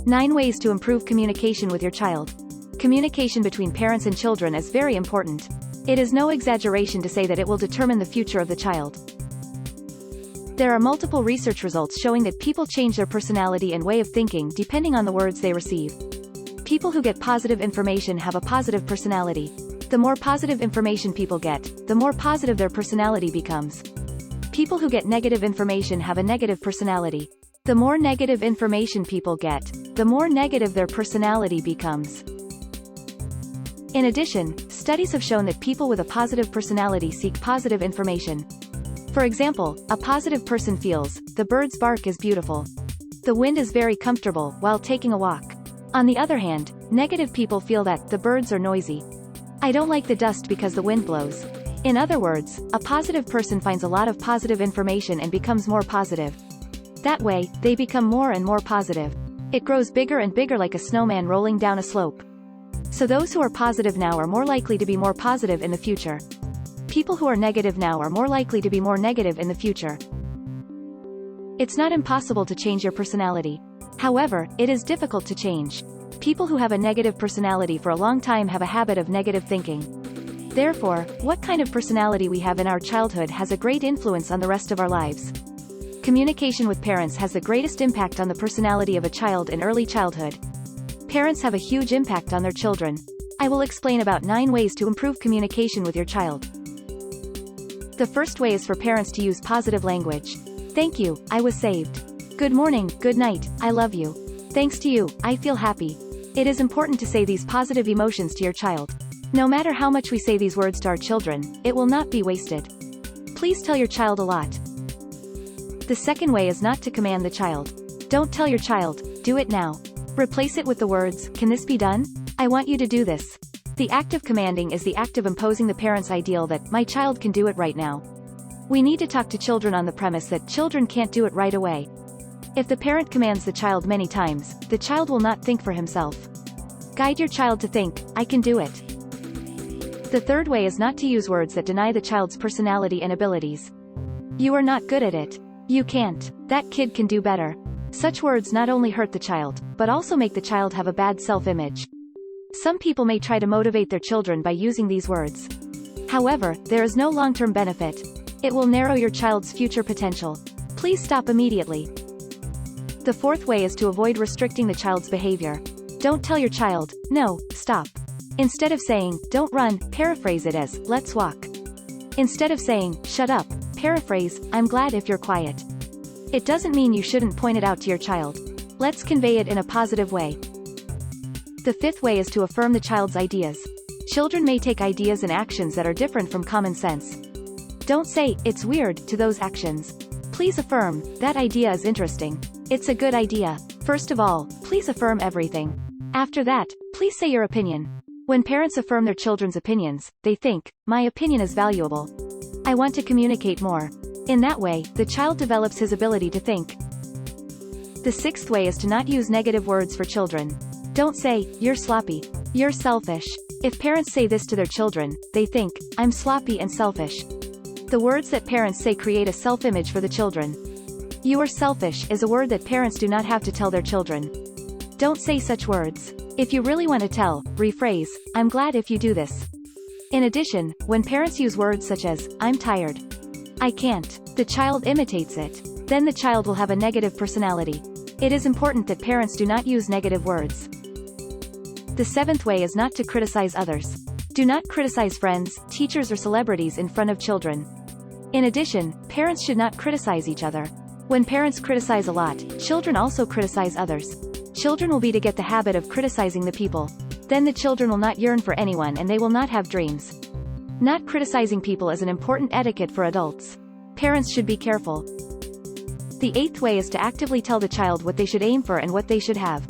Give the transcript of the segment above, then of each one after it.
9 ways to improve communication with your child. Communication between parents and children is very important. It is no exaggeration to say that it will determine the future of the child. There are multiple research results showing that people change their personality and way of thinking depending on the words they receive. People who get positive information have a positive personality. The more positive information people get, the more positive their personality becomes. People who get negative information have a negative personality. The more negative information people get, the more negative their personality becomes. In addition, studies have shown that people with a positive personality seek positive information. For example, a positive person feels, the bird's bark is beautiful. The wind is very comfortable while taking a walk. On the other hand, negative people feel that, the birds are noisy. I don't like the dust because the wind blows. In other words, a positive person finds a lot of positive information and becomes more positive. That way, they become more and more positive. It grows bigger and bigger like a snowman rolling down a slope. So those who are positive now are more likely to be more positive in the future. People who are negative now are more likely to be more negative in the future. It's not impossible to change your personality. However, it is difficult to change. People who have a negative personality for a long time have a habit of negative thinking. Therefore, what kind of personality we have in our childhood has a great influence on the rest of our lives. Communication with parents has the greatest impact on the personality of a child in early childhood. Parents have a huge impact on their children. I will explain about 9 ways to improve communication with your child. The first way is for parents to use positive language. Thank you, I was saved. Good morning, good night, I love you. Thanks to you, I feel happy. It is important to say these positive emotions to your child. No matter how much we say these words to our children, it will not be wasted. Please tell your child a lot. The second way is not to command the child. Don't tell your child, do it now. Replace it with the words, can this be done? I want you to do this. The act of commanding is the act of imposing the parent's ideal that, my child can do it right now. We need to talk to children on the premise that children can't do it right away. If the parent commands the child many times, the child will not think for himself. Guide your child to think, I can do it. The third way is not to use words that deny the child's personality and abilities. You are not good at it. You can't. That kid can do better. Such words not only hurt the child, but also make the child have a bad self-image. Some people may try to motivate their children by using these words. However, there is no long-term benefit. It will narrow your child's future potential. Please stop immediately. The fourth way is to avoid restricting the child's behavior. Don't tell your child, no, stop. Instead of saying, don't run, paraphrase it as, let's walk. Instead of saying, shut up, paraphrase, I'm glad if you're quiet. It doesn't mean you shouldn't point it out to your child. Let's convey it in a positive way. The fifth way is to affirm the child's ideas. Children may take ideas and actions that are different from common sense. Don't say, it's weird, to those actions. Please affirm, that idea is interesting. It's a good idea. First of all, please affirm everything. After that, please say your opinion. When parents affirm their children's opinions, they think, my opinion is valuable. I want to communicate more. In that way, the child develops his ability to think. The sixth way is to not use negative words for children. Don't say, you're sloppy. You're selfish. If parents say this to their children, they think, I'm sloppy and selfish. The words that parents say create a self-image for the children. You are selfish is a word that parents do not have to tell their children. Don't say such words. If you really want to tell, rephrase, I'm glad if you do this. In addition, when parents use words such as, I'm tired. I can't. The child imitates it. Then the child will have a negative personality. It is important that parents do not use negative words. The seventh way is not to criticize others. Do not criticize friends, teachers or celebrities in front of children. In addition, parents should not criticize each other. When parents criticize a lot, children also criticize others. Children will be to get the habit of criticizing the people. Then the children will not yearn for anyone and they will not have dreams. Not criticizing people is an important etiquette for adults. Parents should be careful. The eighth way is to actively tell the child what they should aim for and what they should have.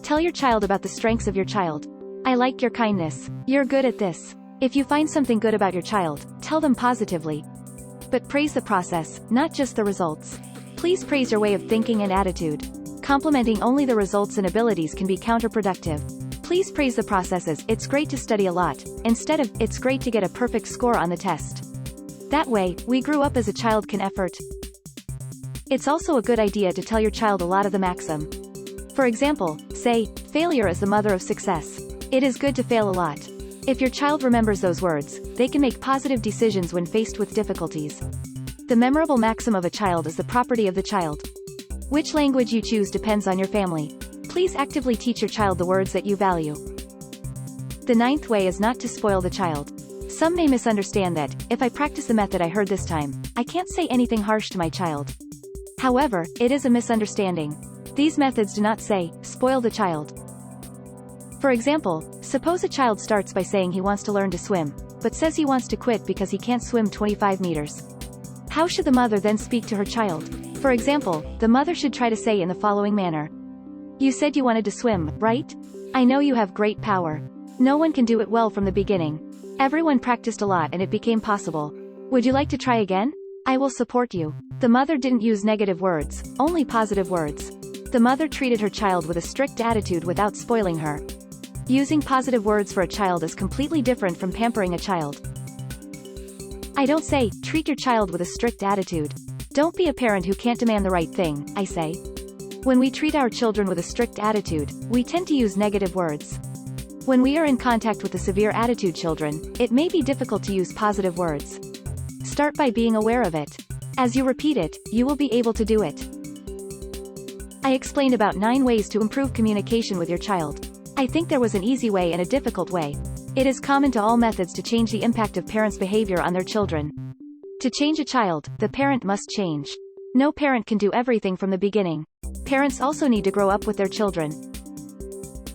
Tell your child about the strengths of your child. I like your kindness. You're good at this. If you find something good about your child, tell them positively. But praise the process, not just the results. Please praise your way of thinking and attitude. Complimenting only the results and abilities can be counterproductive. Please praise the processes, it's great to study a lot, instead of, it's great to get a perfect score on the test. That way, we grew up as a child can effort. It's also a good idea to tell your child a lot of the maxim. For example, say, failure is the mother of success. It is good to fail a lot. If your child remembers those words, they can make positive decisions when faced with difficulties. The memorable maxim of a child is the property of the child. Which language you choose depends on your family. Please actively teach your child the words that you value. The 9th way is not to spoil the child. Some may misunderstand that, if I practice the method I heard this time, I can't say anything harsh to my child. However, it is a misunderstanding. These methods do not say, spoil the child. For example, suppose a child starts by saying he wants to learn to swim, but says he wants to quit because he can't swim 25 meters. How should the mother then speak to her child? For example, the mother should try to say in the following manner. You said you wanted to swim, right? I know you have great power. No one can do it well from the beginning. Everyone practiced a lot and it became possible. Would you like to try again? I will support you. The mother didn't use negative words, only positive words. The mother treated her child with a strict attitude without spoiling her. Using positive words for a child is completely different from pampering a child. I don't say, treat your child with a strict attitude. Don't be a parent who can't demand the right thing, I say. When we treat our children with a strict attitude, we tend to use negative words. When we are in contact with the severe attitude children, it may be difficult to use positive words. Start by being aware of it. As you repeat it, you will be able to do it. I explained about 9 ways to improve communication with your child. I think there was an easy way and a difficult way. It is common to all methods to change the impact of parents' behavior on their children. To change a child, the parent must change. No parent can do everything from the beginning. Parents also need to grow up with their children.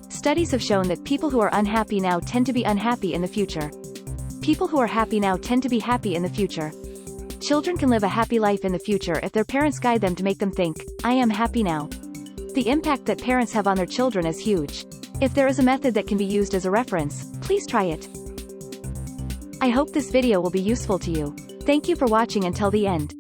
Studies have shown that people who are unhappy now tend to be unhappy in the future. People who are happy now tend to be happy in the future. Children can live a happy life in the future if their parents guide them to make them think, I am happy now. The impact that parents have on their children is huge. If there is a method that can be used as a reference, please try it. I hope this video will be useful to you. Thank you for watching until the end.